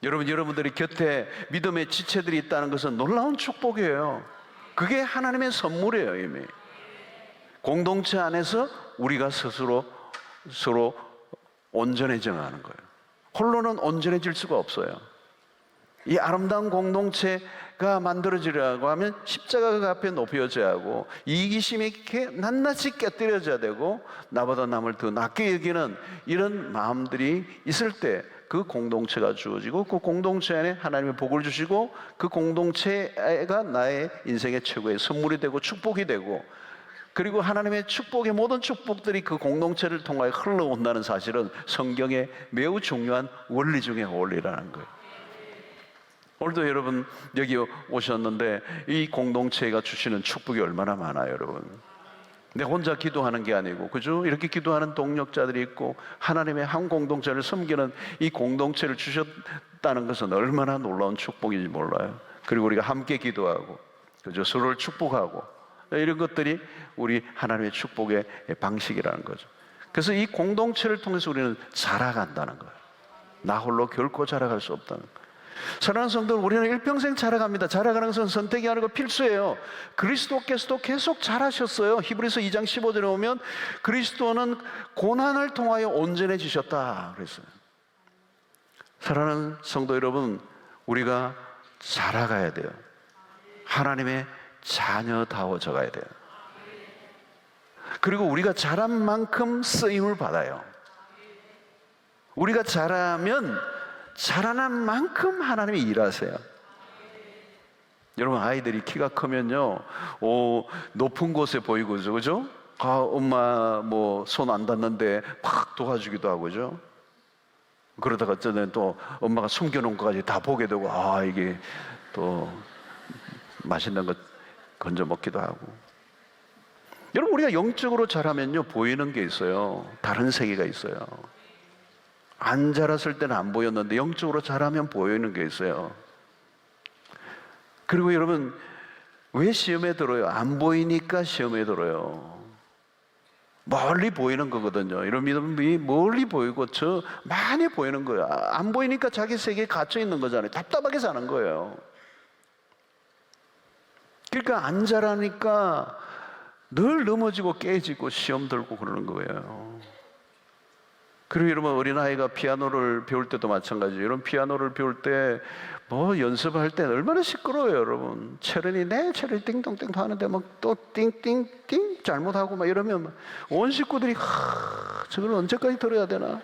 여러분들이 곁에 믿음의 지체들이 있다는 것은 놀라운 축복이에요. 그게 하나님의 선물이에요. 이미 공동체 안에서 우리가 서로 온전해져 가는 거예요. 홀로는 온전해질 수가 없어요. 이 아름다운 공동체가 만들어지려고 하면 십자가가 그 앞에 높여져야 하고, 이기심이 이렇게 낱낱이 깨뜨려져야 되고, 나보다 남을 더 낮게 여기는 이런 마음들이 있을 때 그 공동체가 주어지고, 그 공동체 안에 하나님의 복을 주시고, 그 공동체가 나의 인생의 최고의 선물이 되고 축복이 되고, 그리고 하나님의 축복의 모든 축복들이 그 공동체를 통하여 흘러온다는 사실은 성경의 매우 중요한 원리 중의 원리라는 거예요. 오늘도 여러분 여기 오셨는데 이 공동체가 주시는 축복이 얼마나 많아요, 여러분. 내가 혼자 기도하는 게 아니고, 그죠? 이렇게 기도하는 동력자들이 있고 하나님의 한 공동체를 섬기는 이 공동체를 주셨다는 것은 얼마나 놀라운 축복인지 몰라요. 그리고 우리가 함께 기도하고, 그죠? 서로를 축복하고, 이런 것들이 우리 하나님의 축복의 방식이라는 거죠. 그래서 이 공동체를 통해서 우리는 자라간다는 거예요. 나 홀로 결코 자라갈 수 없다는 거예요. 사랑하는 성도들, 우리는 일평생 자라갑니다. 자라가는 것은 선택이 아니고 필수예요. 그리스도께서도 계속 자라셨어요. 히브리서 2장 15절에 보면 그리스도는 고난을 통하여 온전해지셨다 그랬어요. 사랑하는 성도 여러분, 우리가 자라가야 돼요. 하나님의 자녀다워져 가야 돼요. 그리고 우리가 자란 만큼 쓰임을 받아요. 우리가 자라면 자라난 만큼 하나님이 일하세요. 여러분, 아이들이 키가 크면요, 높은 곳에 보이고, 그죠? 엄마 뭐 손 안 닿는데 막 도와주기도 하고, 그죠? 그러다가 어쩌면 또 엄마가 숨겨놓은 것까지 다 보게 되고, 이게 또 맛있는 것 건져 먹기도 하고. 여러분, 우리가 영적으로 자라면요, 보이는 게 있어요. 다른 세계가 있어요. 안 자랐을 때는 안 보였는데 영적으로 자라면 보이는 게 있어요. 그리고 여러분, 왜 시험에 들어요? 안 보이니까 시험에 들어요. 멀리 보이는 거거든요. 이런 믿음이 멀리 보이고 저 많이 보이는 거예요. 안 보이니까 자기 세계에 갇혀 있는 거잖아요. 답답하게 사는 거예요. 그러니까 안 자라니까 늘 넘어지고 깨지고 시험 들고 그러는 거예요. 그리고 여러분, 어린아이가 피아노를 배울 때도 마찬가지예요. 여러분, 피아노를 배울 때 뭐 연습할 때 얼마나 시끄러워요, 여러분. 체른이 띵동띵 하는데 막 또 띵띵띵 잘못하고 막 이러면 온 식구들이 저걸 언제까지 들어야 되나?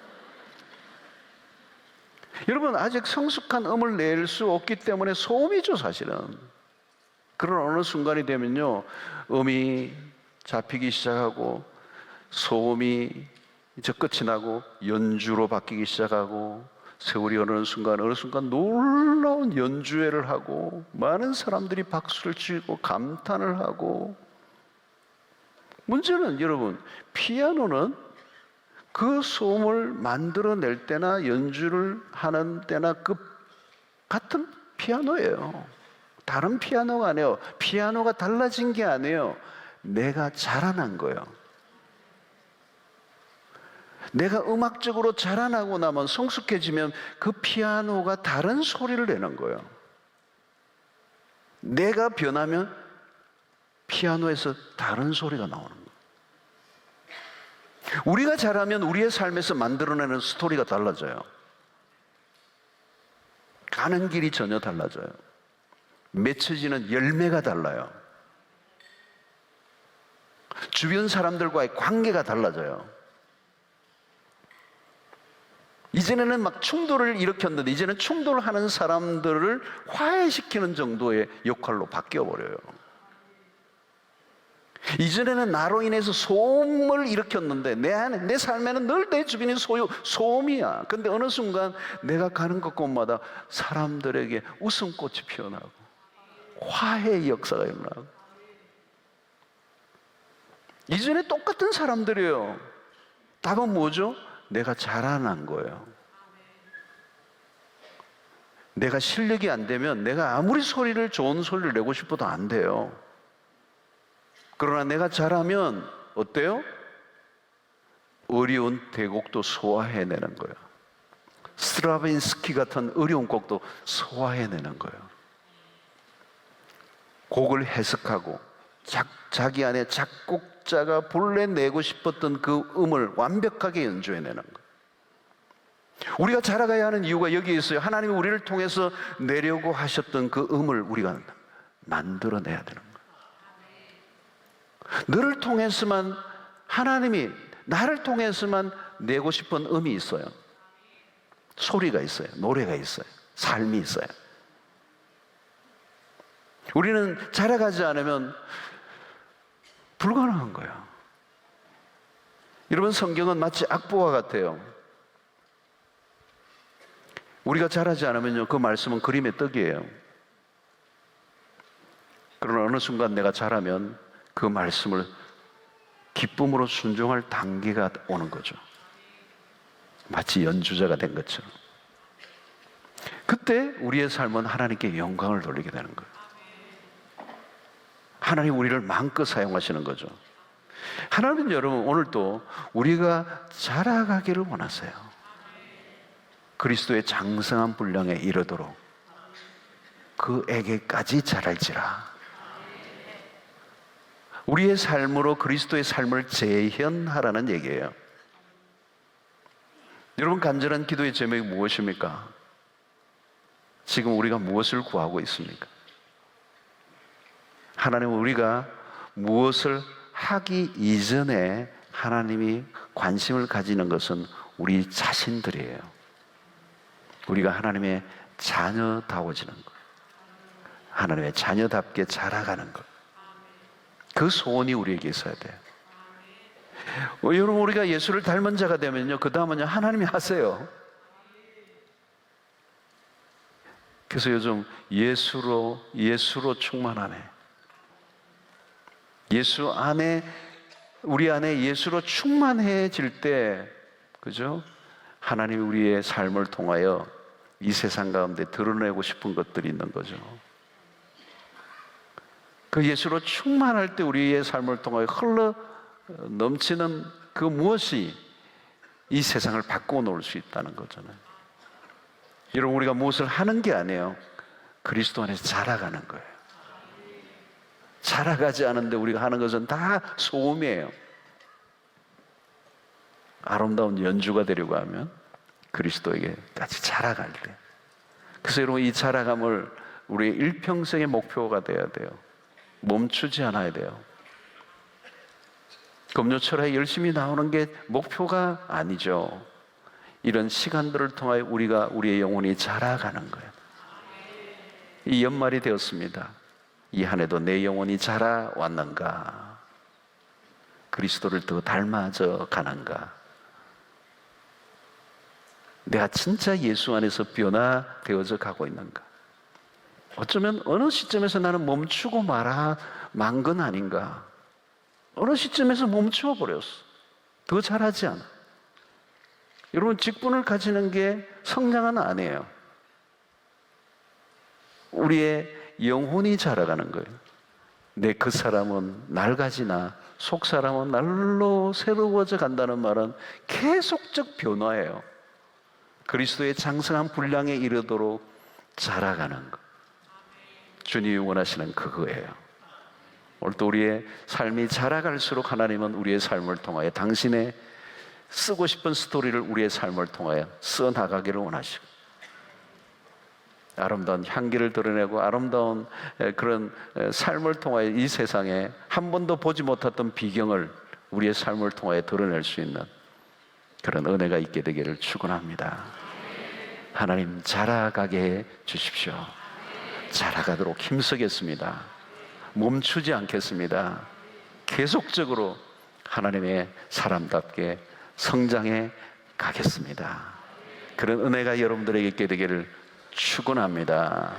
여러분, 아직 성숙한 음을 낼 수 없기 때문에 소음이죠, 사실은. 그런 어느 순간이 되면요, 음이 잡히기 시작하고 소음이 이제 끝이 나고 연주로 바뀌기 시작하고 세월이 어느 순간 놀라운 연주회를 하고 많은 사람들이 박수를 치고 감탄을 하고, 문제는 여러분, 피아노는 그 소음을 만들어낼 때나 연주를 하는 때나 그 같은 피아노예요. 다른 피아노가 아니에요. 피아노가 달라진 게 아니에요. 내가 자라난 거예요. 내가 음악적으로 자라나고 나면, 성숙해지면 그 피아노가 다른 소리를 내는 거예요. 내가 변하면 피아노에서 다른 소리가 나오는 거예요. 우리가 자라면 우리의 삶에서 만들어내는 스토리가 달라져요. 가는 길이 전혀 달라져요. 맺혀지는 열매가 달라요. 주변 사람들과의 관계가 달라져요. 이전에는 막 충돌을 일으켰는데 이제는 충돌하는 사람들을 화해시키는 정도의 역할로 바뀌어버려요. 이전에는 나로 인해서 소음을 일으켰는데 내 삶에는 늘 내 주변이 소음이야. 근데 어느 순간 내가 가는 곳곳마다 사람들에게 웃음꽃이 피어나고 화해의 역사가 일어나고. 이전에 똑같은 사람들이에요. 답은 뭐죠? 내가 자라난 거예요. 내가 실력이 안 되면 내가 아무리 좋은 소리를 내고 싶어도 안 돼요. 그러나 내가 자라면 어때요? 어려운 대곡도 소화해내는 거예요. 스트라빈스키 같은 어려운 곡도 소화해내는 거예요. 곡을 해석하고 자기 안에 작곡자가 본래 내고 싶었던 그 음을 완벽하게 연주해내는 거예요. 우리가 자라가야 하는 이유가 여기에 있어요. 하나님이 우리를 통해서 내려고 하셨던 그 음을 우리가 만들어내야 되는 거예요. 너를 통해서만, 하나님이 나를 통해서만 내고 싶은 음이 있어요. 소리가 있어요. 노래가 있어요. 삶이 있어요. 우리는 자라가지 않으면 불가능한 거예요. 여러분, 성경은 마치 악보와 같아요. 우리가 자라지 않으면요, 그 말씀은 그림의 떡이에요. 그러나 어느 순간 내가 자라면 그 말씀을 기쁨으로 순종할 단계가 오는 거죠. 마치 연주자가 된 것처럼. 그때 우리의 삶은 하나님께 영광을 돌리게 되는 거예요. 하나님 우리를 마음껏 사용하시는 거죠. 하나님은 여러분 오늘도 우리가 자라가기를 원하세요. 그리스도의 장성한 분량에 이르도록 그에게까지 자랄지라. 우리의 삶으로 그리스도의 삶을 재현하라는 얘기예요. 여러분, 간절한 기도의 제목이 무엇입니까? 지금 우리가 무엇을 구하고 있습니까? 하나님은 우리가 무엇을 하기 이전에 하나님이 관심을 가지는 것은 우리 자신들이에요. 우리가 하나님의 자녀다워지는 것, 하나님의 자녀답게 자라가는 것, 그 소원이 우리에게 있어야 돼요. 여러분, 우리가 예수를 닮은 자가 되면요, 그 다음은요, 하나님이 하세요. 그래서 요즘 예수로 충만하네. 예수 안에, 우리 안에 예수로 충만해질 때, 그죠? 하나님이 우리의 삶을 통하여 이 세상 가운데 드러내고 싶은 것들이 있는 거죠. 그 예수로 충만할 때 우리의 삶을 통하여 흘러 넘치는 그 무엇이 이 세상을 바꾸어 놓을 수 있다는 거잖아요. 여러분, 우리가 무엇을 하는 게 아니에요. 그리스도 안에서 자라가는 거예요. 자라가지 않은데 우리가 하는 것은 다 소음이에요. 아름다운 연주가 되려고 하면 그리스도에게까지 자라갈 때. 그래서 여러분, 이 자라감을 우리의 일평생의 목표가 돼야 돼요. 멈추지 않아야 돼요. 금요철에 열심히 나오는 게 목표가 아니죠. 이런 시간들을 통하여 우리의 영혼이 자라가는 거예요. 이 연말이 되었습니다. 이 한 해도 내 영혼이 자라왔는가? 그리스도를 더 닮아져 가는가? 내가 진짜 예수 안에서 변화되어져 가고 있는가? 어쩌면 어느 시점에서 나는 멈추고 만 건 아닌가? 어느 시점에서 멈추어 버렸어. 더 잘하지 않아. 여러분, 직분을 가지는 게 성장은 아니에요. 우리의 영혼이 자라가는 거예요. 내 그 사람은 낡아지나 속 사람은 날로 새로워져 간다는 말은 계속적 변화예요. 그리스도의 장성한 분량에 이르도록 자라가는 것. 주님이 원하시는 그거예요. 오늘 또 우리의 삶이 자라갈수록 하나님은 우리의 삶을 통하여 당신의 쓰고 싶은 스토리를 우리의 삶을 통하여 써나가기를 원하시고, 아름다운 향기를 드러내고 아름다운 그런 삶을 통하여 이 세상에 한 번도 보지 못했던 비경을 우리의 삶을 통하여 드러낼 수 있는 그런 은혜가 있게 되기를 축원합니다. 하나님, 자라가게 해 주십시오. 자라가도록 힘쓰겠습니다. 멈추지 않겠습니다. 계속적으로 하나님의 사람답게 성장해 가겠습니다. 그런 은혜가 여러분들에게 있게 되기를 축원합니다.